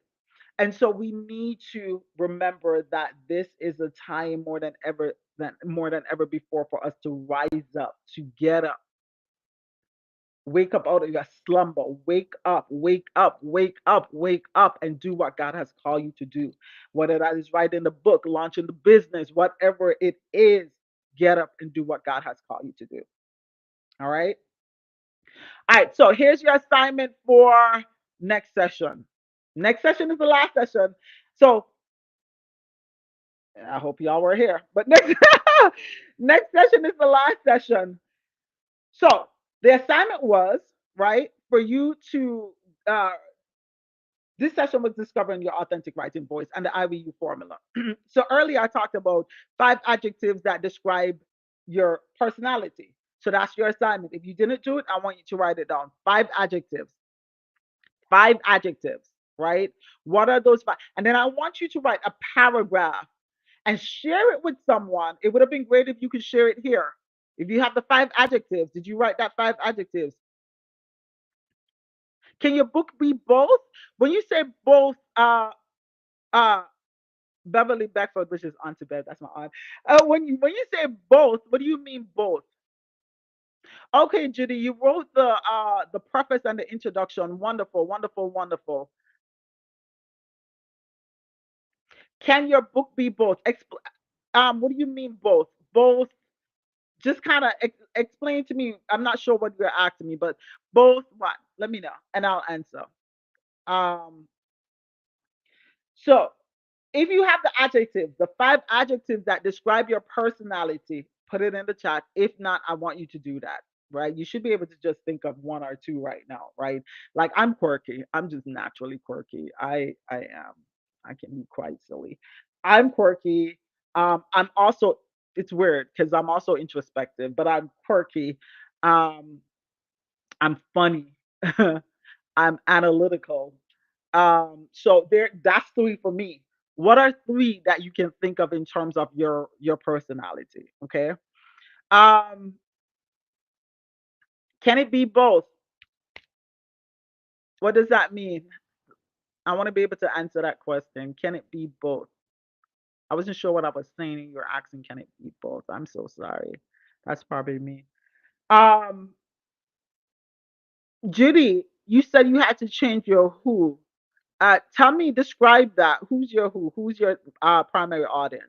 And so we need to remember that this is a time more than ever before for us to rise up, to get up, wake up out of your slumber, wake up, wake up, wake up, wake up, and do what God has called you to do. Whether that is writing the book, launching the business, whatever it is, get up and do what God has called you to do. All right. All right, so here's your assignment for next session. Next session is the last session. So I hope y'all were here. But next next session is the last session. So the assignment was, right, for you to this session was discovering your authentic writing voice and the IWU formula. So earlier I talked about 5 adjectives that describe your personality. So that's your assignment. If you didn't do it, I want you to write it down. 5 adjectives. 5 adjectives, right? What are those 5? And then I want you to write a paragraph and share it with someone. It would have been great if you could share it here. If you have the 5 adjectives, did you write that 5 adjectives? Can your book be both? When you say both, uh, Beverly Beckford, which is Auntie Bev, that's my aunt. When you say both, what do you mean both? Okay, Judy, you wrote the preface and the introduction. Wonderful, wonderful, wonderful. Can your book be both? What do you mean both? Both. Just kind of explain to me. I'm not sure what you're asking me, but both what? Let me know, and I'll answer. Um, so if you have the adjectives, the 5 adjectives that describe your personality, put it in the chat. If not, I want you to do that. Right? You should be able to just think of 1 or 2 right now, right? Like I'm quirky. I'm just naturally quirky. I am. I can be quite silly. I'm quirky. I'm also it's weird because I'm also introspective, but I'm quirky. Um, I'm funny. I'm analytical. So that's 3 for me. What are 3 that you can think of in terms of your personality? Okay. Um, can it be both? What does that mean? I want to be able to answer that question. Can it be both? I wasn't sure what I was saying, and you're asking, can it be both? I'm so sorry. That's probably me. Um, Judy, you said you had to change your who. Tell me, describe that. Who's your who? Who's your primary audience?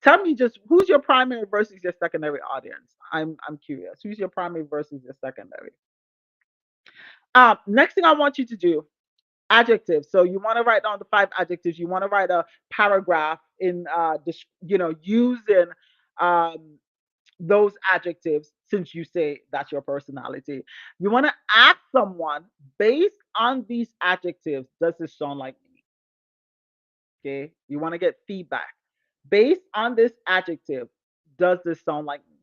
Tell me just who's your primary versus your secondary audience. I'm curious. Who's your primary versus your secondary? Next thing I want you to do, adjectives. So you want to write down the five adjectives. You want to write a paragraph in using um those adjectives since you say that's your personality. You want to ask someone based on these adjectives, does this sound like me? Okay. You want to get feedback. Based on this adjective, does this sound like me?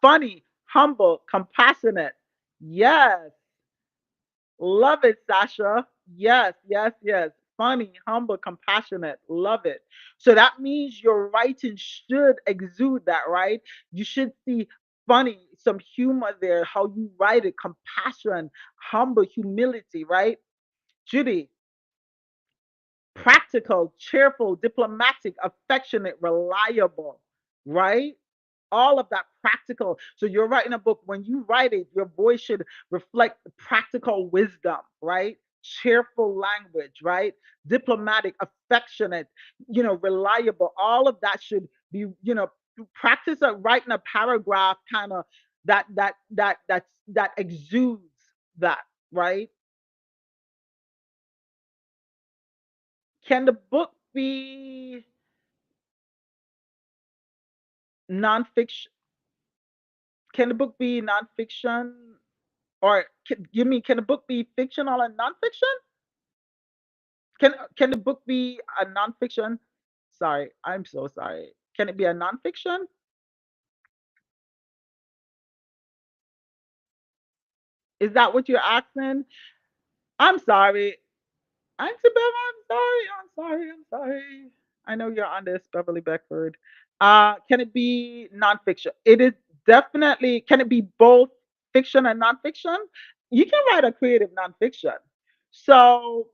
Funny, humble, compassionate. Yes. Love it, Sasha. Yes, yes, yes. Funny, humble, compassionate. Love it. So that means your writing should exude that, right? You should see funny, some humor there, how you write it, compassion, humble, humility, right? Judy, practical, cheerful, diplomatic, affectionate, reliable, right? All of that practical. So you're writing a book. When you write it, your voice should reflect practical wisdom, right? Cheerful language, right? Diplomatic, affectionate, reliable. All of that should be, practice of writing a paragraph kind of that exudes that, right? Can the book be nonfiction? Can the book be nonfiction? Or can the book be fictional and nonfiction? Can the book be a nonfiction? Sorry, I'm so sorry. Can it be a nonfiction? Is that what you're asking? I'm sorry. Auntie Bev, I'm sorry. I'm sorry. I'm sorry. I know you're on this, Beverly Beckford. Can it be nonfiction? It is definitely. Can it be both fiction and nonfiction? You can write a creative nonfiction. So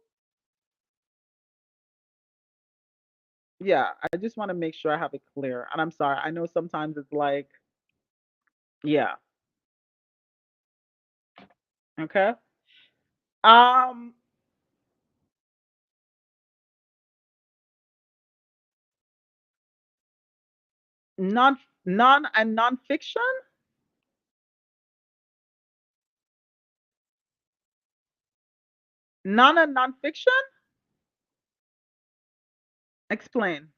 yeah, I just want to make sure I have it clear. And I'm sorry. I know sometimes it's like, yeah, okay. Um, non and nonfiction. Non and nonfiction. Explain.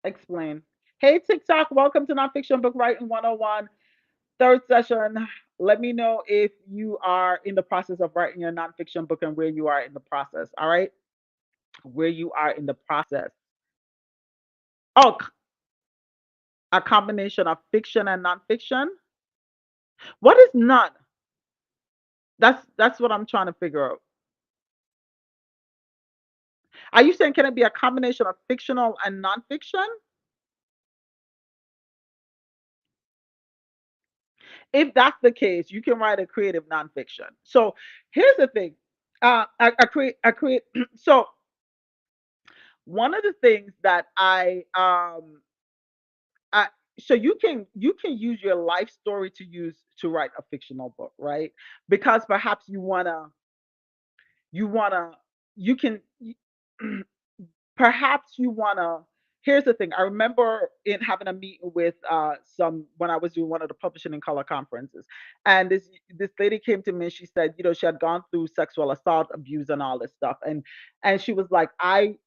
Explain. Hey TikTok, welcome to Nonfiction Book Writing 101, third session. Let me know if you are in the process of writing your nonfiction book and where you are in the process. All right, where you are in the process. Oh, a combination of fiction and nonfiction. What is none? That's what I'm trying to figure out. Are you saying can it be a combination of fictional and nonfiction? If that's the case, you can write a creative nonfiction. So here's the thing. I create. So one of the things that I so you can use your life story to write a fictional book, right? Because perhaps you wanna you can perhaps you wanna here's the thing. I remember in having a meeting with some when I was doing one of the publishing in color conferences. And this lady came to me and she said, she had gone through sexual assault, abuse, and all this stuff. And she was like, I'm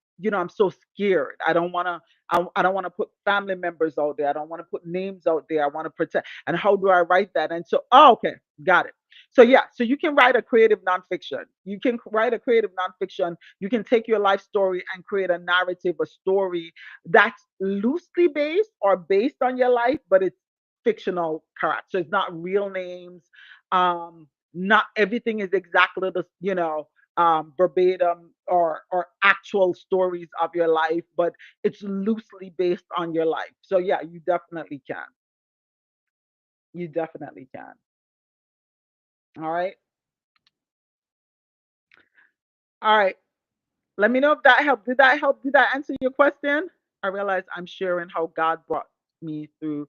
so scared. I don't want to put family members out there. I don't want to put names out there. I want to protect. And how do I write that? And so, oh, okay, got it. So yeah, so you can write a creative nonfiction. You can write a creative nonfiction. You can take your life story and create a narrative, a story that's loosely based or based on your life, but it's fictional characters. So it's not real names. Not everything is exactly verbatim or actual stories of your life, but it's loosely based on your life. So yeah, you definitely can. You definitely can. All right. All right. Let me know if that helped. Did that help? Did that answer your question? I realize I'm sharing how God brought me through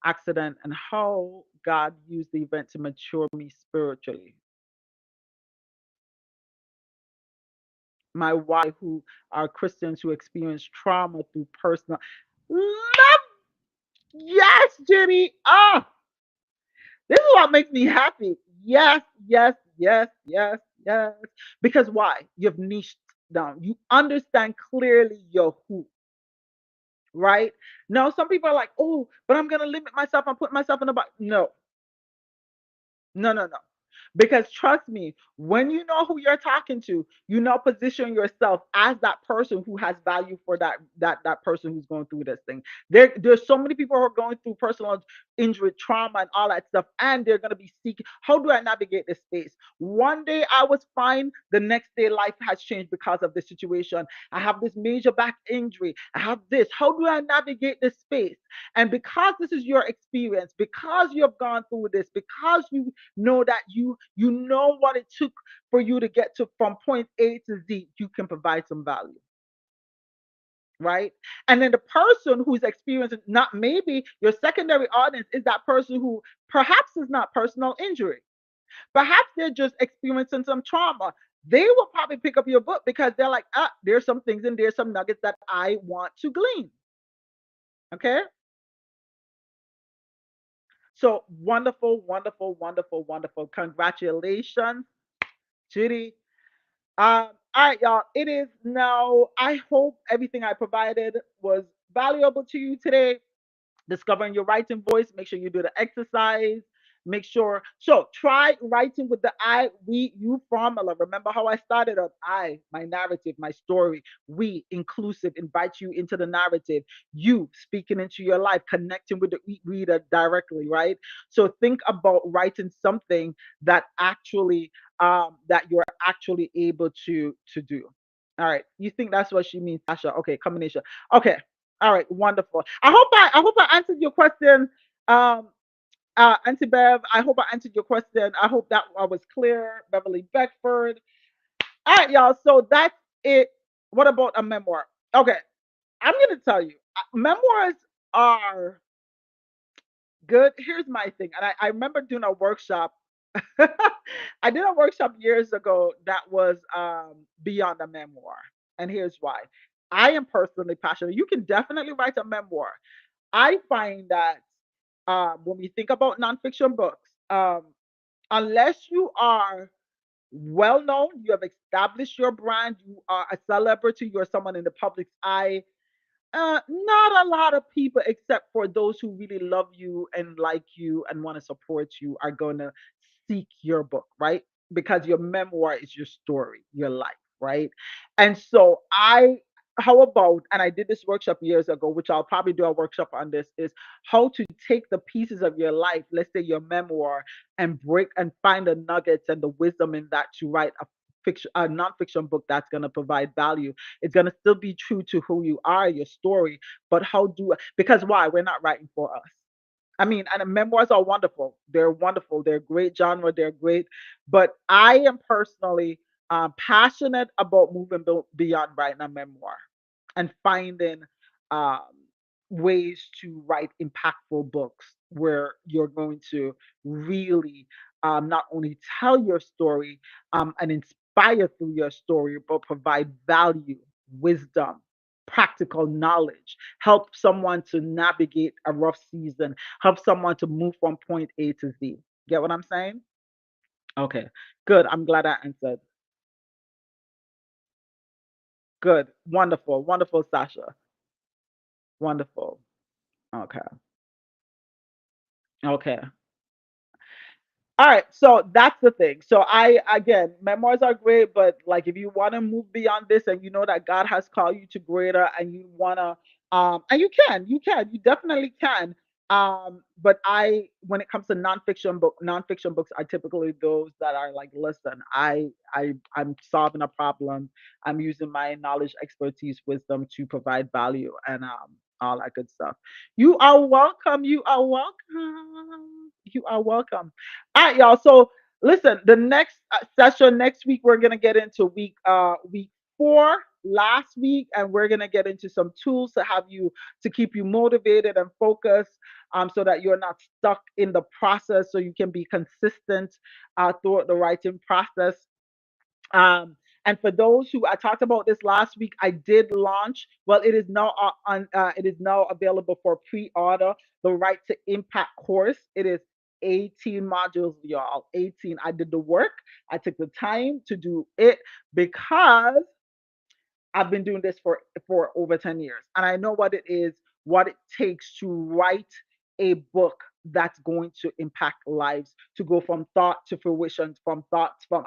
accident and how God used the event to mature me spiritually. my wife, who are Christians who experience trauma through personal love. Yes, Jenny. Ah, this is what makes me happy. Yes, yes, yes, yes, yes. Because why? You've niched down. You understand clearly your who, right? Now, some people are like, oh, but I'm going to limit myself. I'm putting myself in a box. No, no, no, no. Because trust me, when you know who you're talking to, you now position yourself as that person who has value for that person who's going through this thing. There's so many people who are going through personal injury, trauma, and all that stuff, and they're gonna be seeking. How do I navigate this space? One day I was fine, the next day life has changed because of this situation. I have this major back injury. I have this. How do I navigate this space? And because this is your experience, because you have gone through this, because you know that you know what it took for you to get to from point A to Z, you can provide some value, right? And then the person who's experiencing, not maybe your secondary audience is that person who perhaps is not personal injury, perhaps they're just experiencing some trauma. They will probably pick up your book because they're like, ah, there's some things and there's some nuggets that I want to glean. Okay. So wonderful, wonderful, wonderful, wonderful. Congratulations, Judy. All right, y'all. It is now. I hope everything I provided was valuable to you today. Discovering your writing voice. Make sure you do the exercise. Make sure. So try writing with the I, we, you formula. Remember how I started on I, my narrative, my story. We, inclusive, invite you into the narrative. You, speaking into your life, connecting with the reader directly, right? So think about writing something that actually, that you're actually able to do. All right. You think that's what she means, Tasha? Okay, combination. Okay. All right, wonderful. I hope I answered your question, um, Auntie Bev. I hope I answered your question. I hope that I was clear, Beverly Beckford. All right, y'all. So that's it. What about a memoir? Okay, I'm gonna tell you, memoirs are good. Here's my thing, and I remember doing a workshop. I did a workshop years ago that was beyond a memoir, and here's why. I am personally passionate. You can definitely write a memoir. I find that when we think about nonfiction books, unless you are well known, you have established your brand, you are a celebrity, you're someone in the public's eye, not a lot of people, except for those who really love you and like you and want to support you, are going to seek your book, right? Because your memoir is your story, your life, right? And so how about, and I did this workshop years ago, which I'll probably do a workshop on this, is how to take the pieces of your life, let's say your memoir, and break and find the nuggets and the wisdom in that to write a nonfiction book that's going to provide value. It's going to still be true to who you are, your story, but how do, because why? We're not writing for us. I mean, and the memoirs are wonderful. They're wonderful. They're great genre. They're great. But I am personally passionate about moving beyond writing a memoir and finding um, ways to write impactful books where you're going to really not only tell your story and inspire through your story, but provide value, wisdom, practical knowledge, help someone to navigate a rough season, help someone to move from point A to Z. Get what I'm saying? Okay, good. I'm glad I answered. Good. Wonderful. Wonderful, Sasha. Wonderful. Okay. Okay. All right, so that's the thing. So I again, memoirs are great, but like if you want to move beyond this and you know that God has called you to greater and you wanna and you definitely can. But when it comes to nonfiction books are typically those that are like, listen, I'm solving a problem. I'm using my knowledge, expertise, wisdom to provide value and all that good stuff. You are welcome. You are welcome. You are welcome. All right, y'all. So listen, the next session next week we're gonna get into week 4 last week, and we're gonna get into some tools to have you to keep you motivated and focused, so that you're not stuck in the process, so you can be consistent throughout the writing process. And for those who I talked about this last week, I did launch. Well, it is now it is now available for pre-order. The Right to Impact course. It is 18 modules, y'all. 18. I did the work. I took the time to do it because I've been doing this for over 10 years, and I know what it takes to write a book that's going to impact lives, to go from thought to fruition, from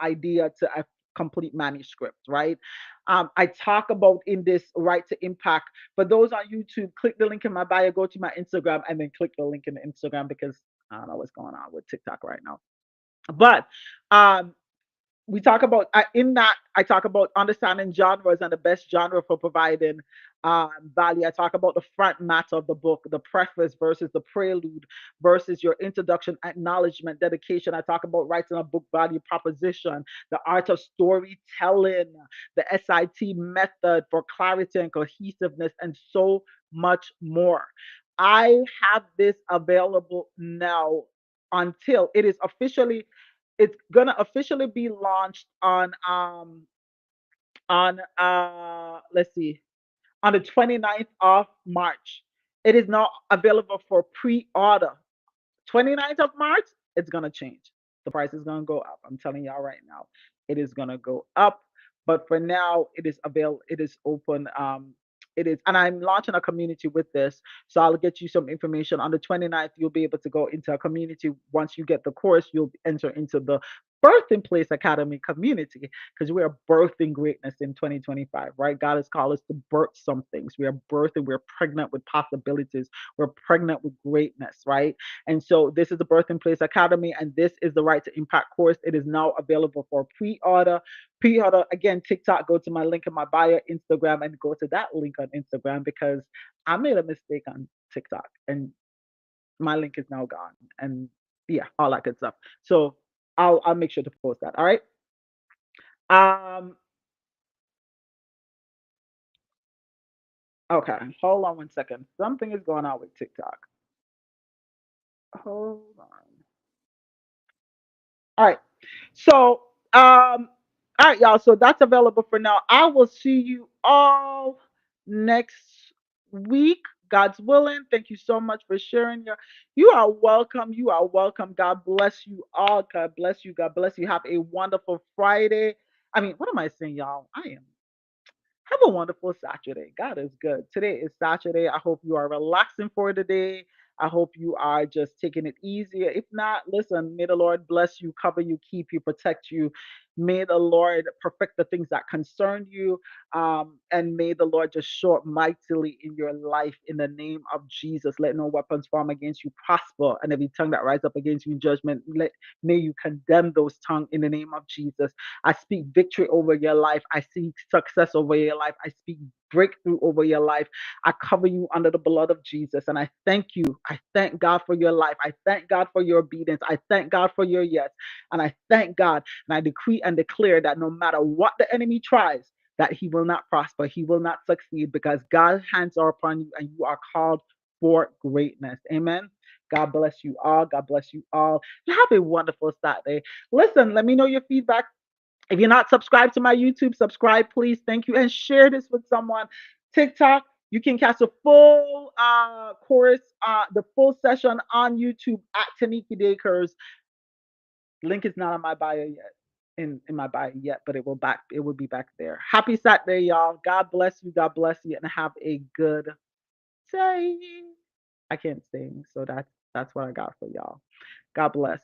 idea to a complete manuscript, right? I talk about in this Right to Impact. For those on YouTube, click the link in my bio, go to my Instagram, and then click the link in the Instagram because I don't know what's going on with TikTok right now. But um, we talk about in that I talk about understanding genres and the best genre for providing value. I talk about the front matter of the book, the preface versus the prelude versus your introduction, acknowledgement, dedication. I talk about writing a book value proposition, the art of storytelling, the SIT method for clarity and cohesiveness, and so much more. I have this available now until it is officially it's gonna officially be launched on let's see, on the 29th of March. It is now available for pre-order. 29th of March, it's gonna change. The price is gonna go up. I'm telling y'all right now, it is gonna go up. But for now, it is available. It is open. It is, and I'm launching a community with this. So I'll get you some information on the 29th. You'll be able to go into a community. Once you get the course, you'll enter into the Birthing Place Academy community because we are birthing greatness in 2025, right? God has called us to birth some things. We are birthing. We're pregnant with possibilities. We're pregnant with greatness, right? And so this is the Birthing Place Academy, and this is the Right to Impact course. It is now available for pre-order. Pre-order again, TikTok, go to my link in my bio, Instagram, and go to that link on Instagram because I made a mistake on TikTok and my link is now gone. And yeah, all that good stuff. So I'll make sure to post that. All right. Um, okay, hold on one second. Something is going on with TikTok. Hold on. All right. So, all right, y'all. So that's available for now. I will see you all next week, God's willing. Thank you so much for sharing your. You are welcome. You are welcome. God bless you all. God bless you. God bless you. Have a wonderful Friday. I mean, what am I saying, y'all? I am have a wonderful Saturday. God is good. Today is Saturday. I hope you are relaxing for the day. I hope you are just taking it easier. If not, listen, may the Lord bless you, cover you, keep you, protect you. May the Lord perfect the things that concern you. And may the Lord just show up mightily in your life in the name of Jesus. Let no weapons form against you prosper. And every tongue that rise up against you in judgment, may you condemn those tongues in the name of Jesus. I speak victory over your life. I speak success over your life. I speak breakthrough over your life. I cover you under the blood of Jesus. And I thank you. I thank God for your life. I thank God for your obedience. I thank God for your yes. And I thank God. And I decree and declare that no matter what the enemy tries, that he will not prosper. He will not succeed because God's hands are upon you and you are called for greatness. Amen. God bless you all. God bless you all. Have a wonderful Saturday. Listen, let me know your feedback if you're not subscribed to my YouTube, subscribe, please. Thank you. And share this with someone. TikTok, you can catch a full course, the full session on YouTube at Taniki Dakers. Link is not on my bio yet. In my bio yet, but it will be back there. Happy Saturday, y'all. God bless you, and have a good day. I can't sing, so that's what I got for y'all. God bless.